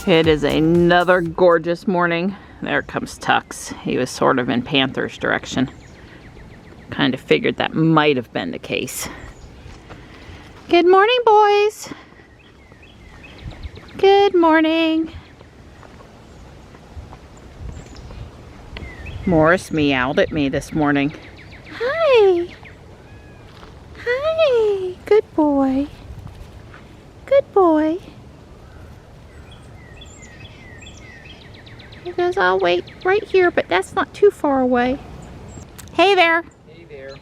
It is another gorgeous morning. There comes Tux. He was sort of in Panther's direction. Kind of figured that might have been the case. Good morning, boys. Good morning. Morris meowed at me this morning. Hi. Hi. Good boy. Good boy. He goes, I'll wait right here, but that's not too far away. Hey there. Hey there.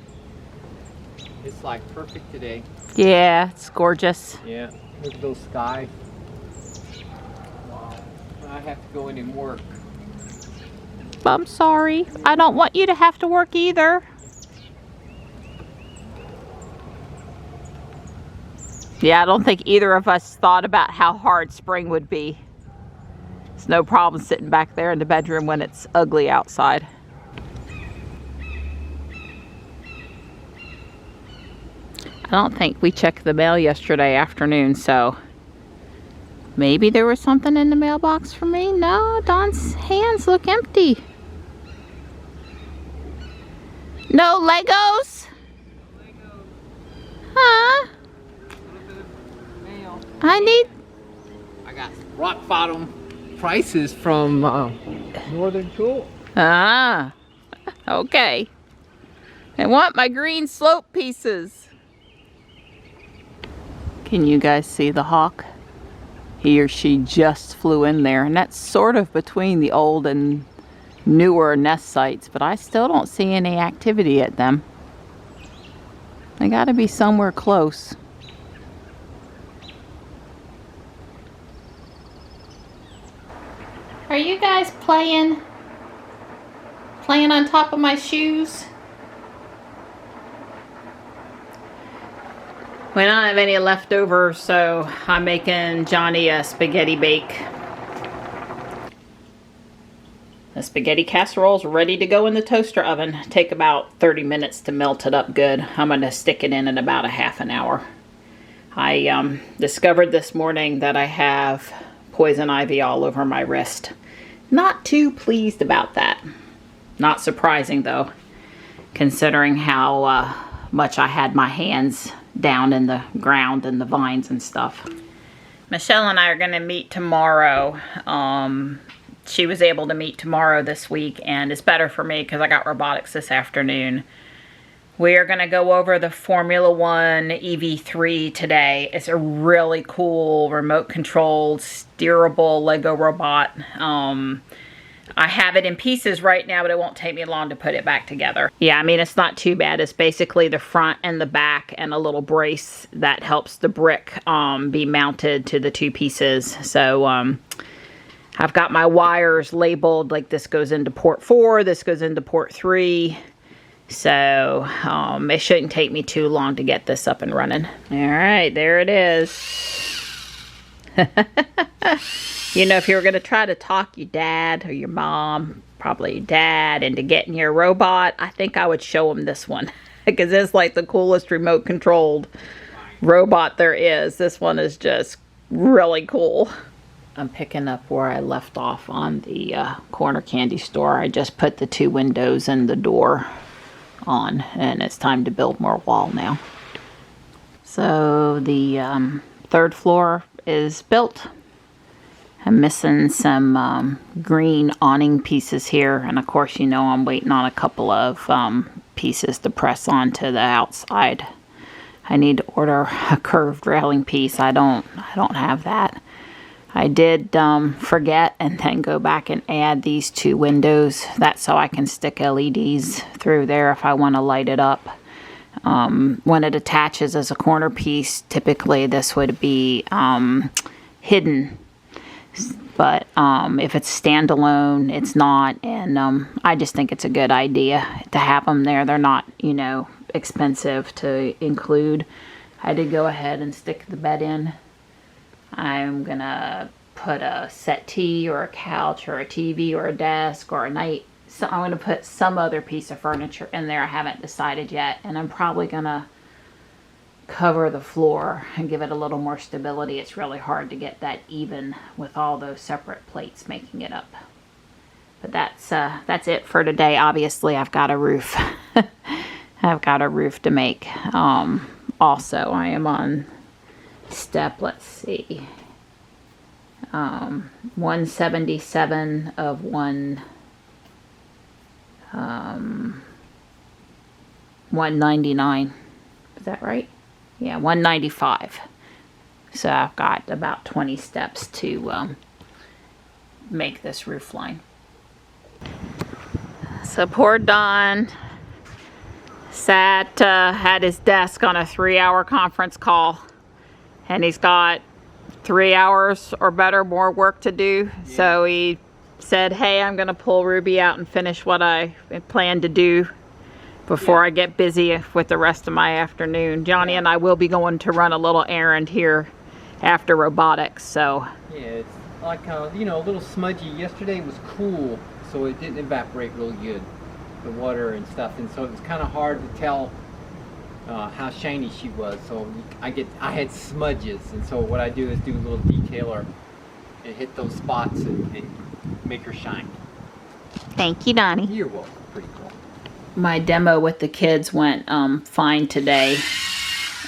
It's like perfect today. Yeah, it's gorgeous. Yeah, look at those skies. Wow. I have to go in and work. I'm sorry. I don't want you to have to work either. Yeah, I don't think either of us thought about how hard spring would be. It's no problem sitting back there in the bedroom when it's ugly outside. I don't think we checked the mail yesterday afternoon, so maybe there was something in the mailbox for me. No, Don's hands look empty. No Legos? Huh? Mail. I got rock bottom prices from Northern Tool. Ah, okay. I want my green slope pieces. Can you guys see the hawk? He or she just flew in there, and that's sort of between the old and newer nest sites, but I still don't see any activity at them. They gotta be somewhere close. Are you guys playing on top of my shoes? We don't have any leftovers, so I'm making Johnny a spaghetti bake. The spaghetti casserole's ready to go in the toaster oven. Take about 30 minutes to melt it up good. I'm gonna stick it in about a half an hour. I discovered this morning that I have poison ivy all over my wrist. Not too pleased about that. Not surprising though, considering how much I had my hands down in the ground and the vines and stuff. Michelle and I are gonna meet tomorrow. She was able to meet tomorrow this week, and it's better for me because I got robotics this afternoon. We are gonna go over the Formula One EV3 today. It's a really cool remote controlled steerable Lego robot. I have it in pieces right now, but it won't take me long to put it back together. Yeah, I mean, it's not too bad. It's basically the front and the back and a little brace that helps the brick be mounted to the two pieces. So I've got my wires labeled, like this goes into port 4, this goes into port 3. So it shouldn't take me too long to get this up and running. All right, there it is. You know, if you were going to try to talk your dad or your mom, probably your dad, into getting your robot, I think I would show them this one. Because it's like the coolest remote controlled robot there is. This one is just really cool. I'm picking up where I left off on the corner candy store. I just put the 2 windows and the door on, and it's time to build more wall now. So the 3rd floor is built. I'm missing some green awning pieces here, and of course, you know, I'm waiting on a couple of pieces to press onto the outside. I need to order a curved railing piece. I don't have that. I did forget and then go back and add these 2 windows. That's so I can stick LEDs through there if I want to light it up. When it attaches as a corner piece, typically this would be hidden. But if it's standalone, it's not. And I just think it's a good idea to have them there. They're not, you know, expensive to include. I did go ahead and stick the bed in. I'm gonna put a settee or a couch or a TV or a desk or a night. So I'm gonna put some other piece of furniture in there. I haven't decided yet, and I'm probably gonna cover the floor and give it a little more stability. It's really hard to get that even with all those separate plates making it up. But that's it for today. Obviously, I've got a roof. I've got a roof to make. Also, I am on step, let's see, 177 of 199. Is that right? Yeah, 195. So I've got about 20 steps to make this roof line. So poor Don sat at his desk on a 3-hour conference call, and he's got 3 hours or better more work to do. Yeah. So he said, hey, I'm gonna pull Ruby out and finish what I plan to do before I get busy with the rest of my afternoon. Johnny and I will be going to run a little errand here after robotics, so. Yeah, it's like, you know, a little smudgy. Yesterday was cool, so it didn't evaporate really good, the water and stuff, and so it was kind of hard to tell how shiny she was. So I had smudges, and so what I do is do a little detailer and hit those spots and make her shine. Thank you, Donnie. You're welcome. Pretty cool. My demo with the kids went fine today,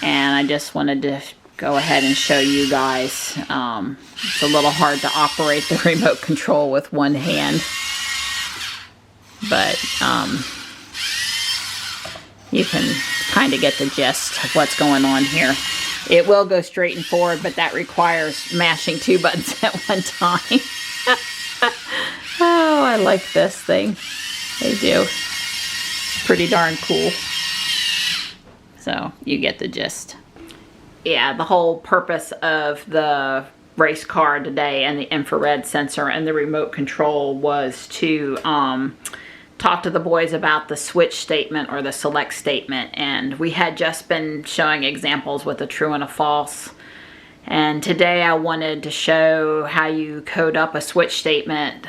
and I just wanted to go ahead and show you guys. It's a little hard to operate the remote control with one hand, but you can kind of get the gist of what's going on here. It will go straight and forward, but that requires mashing 2 buttons at one time. Oh, I like this thing. They do. Pretty darn cool. So you get the gist. Yeah, the whole purpose of the race car today and the infrared sensor and the remote control was to talk to the boys about the switch statement or the select statement. And we had just been showing examples with a true and a false. And today I wanted to show how you code up a switch statement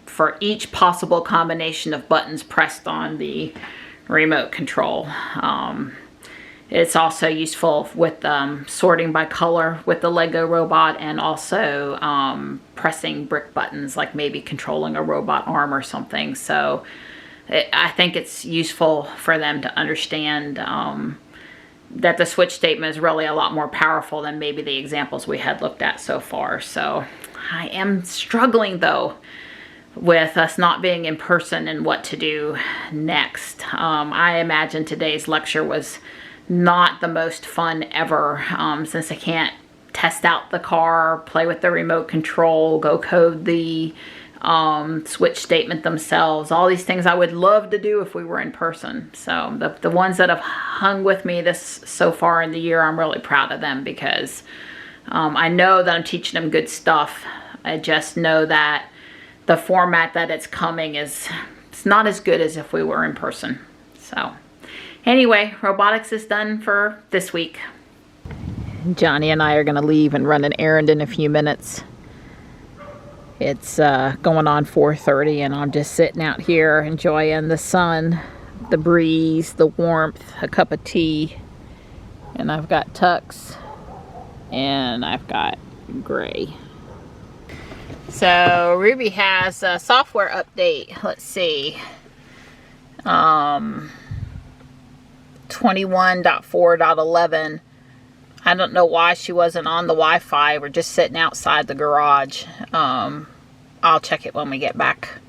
for each possible combination of buttons pressed on the remote control. It's also useful with sorting by color with the Lego robot, and also pressing brick buttons, like maybe controlling a robot arm or something. So I think it's useful for them to understand that the switch statement is really a lot more powerful than maybe the examples we had looked at so far. So I am struggling though with us not being in person and what to do next. I imagine today's lecture was not the most fun ever, since I can't test out the car, play with the remote control, go code the switch statement themselves. All these things I would love to do if we were in person. So the ones that have hung with me this so far in the year, I'm really proud of them, because I know that I'm teaching them good stuff. I just know that the format that it's coming it's not as good as if we were in person. So anyway, robotics is done for this week. Johnny and I are going to leave and run an errand in a few minutes. It's going on 4:30, and I'm just sitting out here enjoying the sun, the breeze, the warmth, a cup of tea. And I've got Tux, and I've got Gray. So Ruby has a software update. Let's see. 21.4.11. I don't know why she wasn't on the Wi-Fi. We're just sitting outside the garage. I'll check it when we get back.